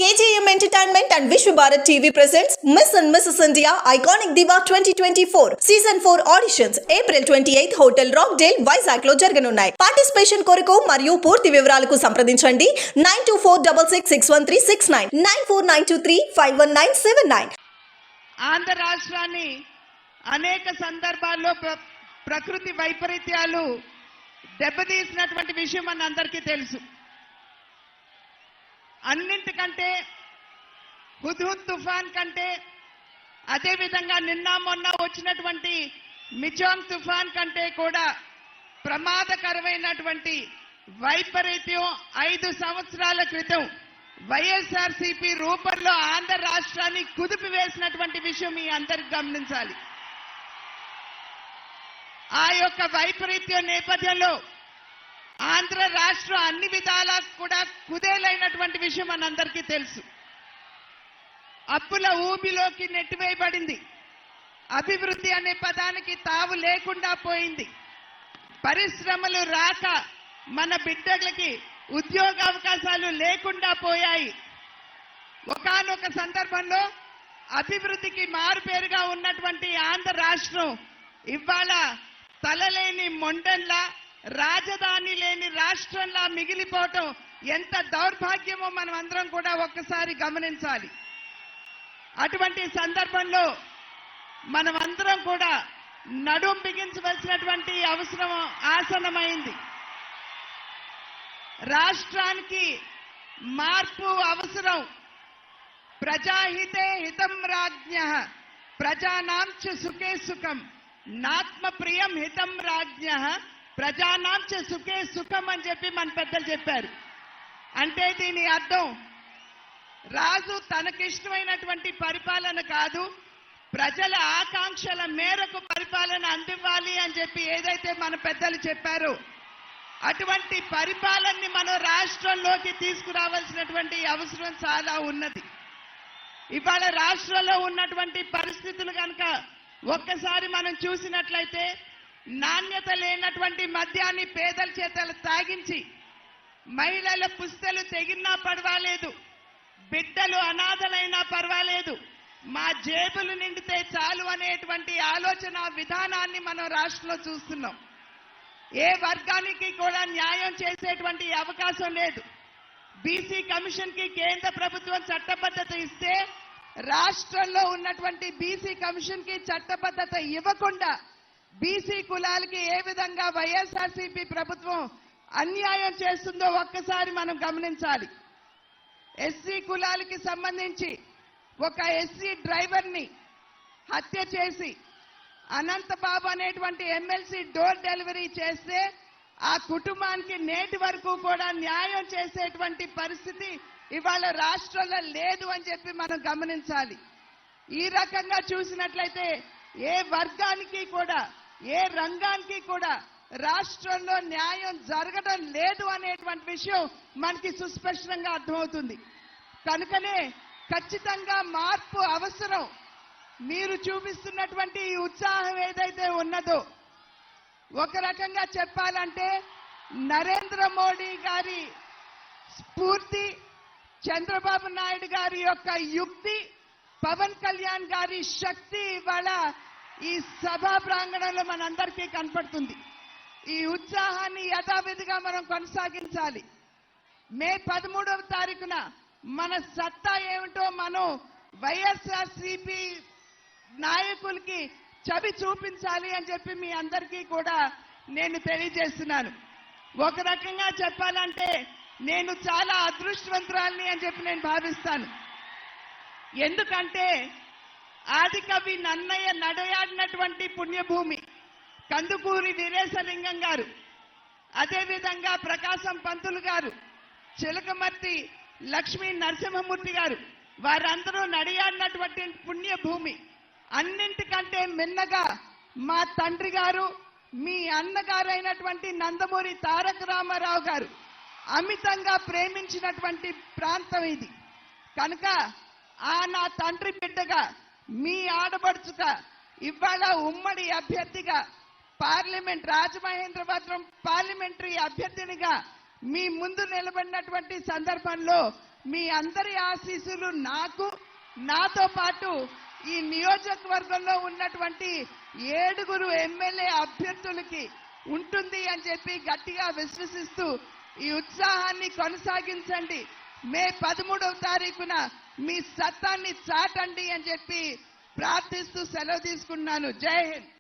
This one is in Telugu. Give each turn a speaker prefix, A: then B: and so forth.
A: KJM Entertainment and Vishwa Bharat TV presents Miss and Mrs. India Iconic Diva 2024 Season 4 auditions April 28th Hotel Rockdale Vizag లో జరగనున్నాయి. పార్టిసిపేషన్ కొరకు మరియు పూర్తి వివరాలకు సంప్రదించండి 9246161369 9492351979.
B: ఆంధ్ర రాష్ట్రాన్ని అనేక సందర్భాల్లో ప్రకృతి వైపరీత్యాలు దెబ్బతీసినటువంటి విషయం మనందరికీ తెలుసు. అన్నింటికంటే హుద్హుద్ తుఫాన్ కంటే, అదేవిధంగా నిన్న మొన్న వచ్చినటువంటి మిజాంగ్ తుఫాన్ కంటే కూడా ప్రమాదకరమైనటువంటి వైపరీత్యం 5 సంవత్సరాల క్రితం వైఎస్ఆర్సీపీ రూపంలో ఆంధ్ర రాష్ట్రాన్ని కుదిపివేసినటువంటి విషయం మీ అందరికి గమనించాలి. ఆ యొక్క వైపరీత్యం నేపథ్యంలో ఆంధ్ర రాష్ట్రం అన్ని విధాలా కూడా కుదేలైనటువంటి విషయం మనందరికీ తెలుసు. అప్పుల ఊబిలోకి నెట్టివేయబడింది. అభివృద్ధి అనే పదానికి తావు లేకుండా పోయింది. పరిశ్రమలు రాక మన బిడ్డలకి ఉద్యోగ అవకాశాలు లేకుండా పోయాయి. ఒకానొక సందర్భంలో అభివృద్ధికి మారుపేరుగా ఉన్నటువంటి ఆంధ్ర రాష్ట్రం ఇవాళ తలలేని మొండంలా, రాజధాని లేని రాష్ట్రంలా మిగిలిపోవటం ఎంత దౌర్భాగ్యమో మనం అందరం కూడా ఒక్కసారి గమనించాలి. అటువంటి సందర్భంలో మనం అందరం కూడా నడుం బిగించవలసినటువంటి అవసరం ఆసన్నమైంది. రాష్ట్రానికి మార్పు అవసరం. ప్రజాహితే హితం రాజ్ఞః ప్రజానాం చ సుఖే సుఖం నాత్మ ప్రియం హితం రాజ్ఞః ప్రజానాం చ సుఖే సుఖం అని చెప్పి మన పెద్దలు చెప్పారు. అంటే దీని అర్థం రాజు తనకిష్టమైనటువంటి పరిపాలన కాదు, ప్రజల ఆకాంక్షల మేరకు పరిపాలన అందివ్వాలి అని చెప్పి ఏదైతే మన పెద్దలు చెప్పారో అటువంటి పరిపాలనని మనం రాష్ట్రంలోకి తీసుకురావాల్సినటువంటి అవసరం చాలా ఉన్నది. ఇవాళ రాష్ట్రంలో ఉన్నటువంటి పరిస్థితులు కనుక ఒక్కసారి మనం చూసినట్లయితే నాణ్యత లేనటువంటి మద్యాన్ని పేదల చేతలు తాగించి మహిళల పుస్తలు తెగినా పర్వాలేదు, బిడ్డలు అనాథలైనా పర్వాలేదు, మా జేబులు నిండితే చాలు అనేటువంటి ఆలోచన విధానాన్ని మనం రాష్ట్రంలో చూస్తున్నాం. ఏ వర్గానికి కూడా న్యాయం చేసేటువంటి అవకాశం లేదు. బీసీ కమిషన్ కి కేంద్ర ప్రభుత్వం చట్టబద్ధత ఇస్తే రాష్ట్రంలో ఉన్నటువంటి బీసీ కమిషన్ కి చట్టబద్ధత ఇవ్వకుండా బీసీ కులాలకి ఏ విధంగా వైఎస్ఆర్సీపీ ప్రభుత్వం అన్యాయం చేస్తుందో ఒక్కసారి మనం గమనించాలి. ఎస్సీ కులాలకి సంబంధించి ఒక ఎస్సీ డ్రైవర్ని హత్య చేసి అనంతబాబు అనేటువంటి ఎమ్మెల్సీ డోర్ డెలివరీ చేస్తే ఆ కుటుంబానికి నేటి వరకు కూడా న్యాయం చేసేటువంటి పరిస్థితి ఇవాళ రాష్ట్రంలో లేదు అని చెప్పి మనం గమనించాలి. ఈ రకంగా చూసినట్లయితే ఏ వర్గానికి కూడా, ఏ రంగానికి కూడా రాష్ట్రంలో న్యాయం జరగడం లేదు అనేటువంటి విషయం మనకి సుస్పష్టంగా అర్థమవుతుంది. కనుకనే ఖచ్చితంగా మార్పు అవసరం. మీరు చూపిస్తున్నటువంటి ఈ ఉత్సాహం ఏదైతే ఉన్నదో, ఒక రకంగా చెప్పాలంటే నరేంద్ర మోడీ గారి స్ఫూర్తి, చంద్రబాబు నాయుడు గారి యొక్క యుక్తి, పవన్ కళ్యాణ్ గారి శక్తి ఇవాళ ఈ సభా ప్రాంగణంలో మనందరికీ కనపడుతుంది. ఈ ఉత్సాహాన్ని యథావిధిగా మనం కొనసాగించాలి. మే 13వ తారీఖున మన సత్తా ఏమిటో మనం వైఎస్ఆర్సీపీ నాయకులకి చవి చూపించాలి అని చెప్పి మీ అందరికీ కూడా నేను తెలియజేస్తున్నాను. ఒక రకంగా చెప్పాలంటే నేను చాలా అదృష్టవంతురాలిని అని చెప్పి నేను భావిస్తాను. ఎందుకంటే ఆదికవి నన్నయ్య నడయాడినటువంటి పుణ్యభూమి కందుకూరి వీరేశలింగం గారు, అదేవిధంగా ప్రకాశం పంతులు గారు, చిలకమర్తి లక్ష్మీ నరసింహమూర్తి గారు, వారందరూ నడియాడినటువంటి పుణ్యభూమి. అన్నింటికంటే మిన్నగా మా తండ్రి గారు, మీ అన్నగారైనటువంటి నందమూరి తారక రామారావు గారు అమితంగా ప్రేమించినటువంటి ప్రాంతం ఇది. కనుక నా తండ్రి బిడ్డగా, మీ ఆడబడుచుగా ఇవాళ ఉమ్మడి అభ్యర్థిగా పార్లమెంట్ రాజమహేంద్రవరం పార్లమెంటరీ అభ్యర్థినిగా మీ ముందు నిలబడినటువంటి సందర్భంలో మీ అందరి ఆశీస్సులు నాకు, నాతో పాటు ఈ నియోజకవర్గంలో ఉన్నటువంటి 7 ఎమ్మెల్యే అభ్యర్థులకి ఉంటుంది అని చెప్పి గట్టిగా విశ్వసిస్తూ ఈ ఉత్సాహాన్ని కొనసాగించండి. మే 13వ తారీఖున మీ సత్తాన్ని చాటండి అని చెప్పి ప్రార్థిస్తూ సెలవు తీసుకున్నాను. జై హింద్.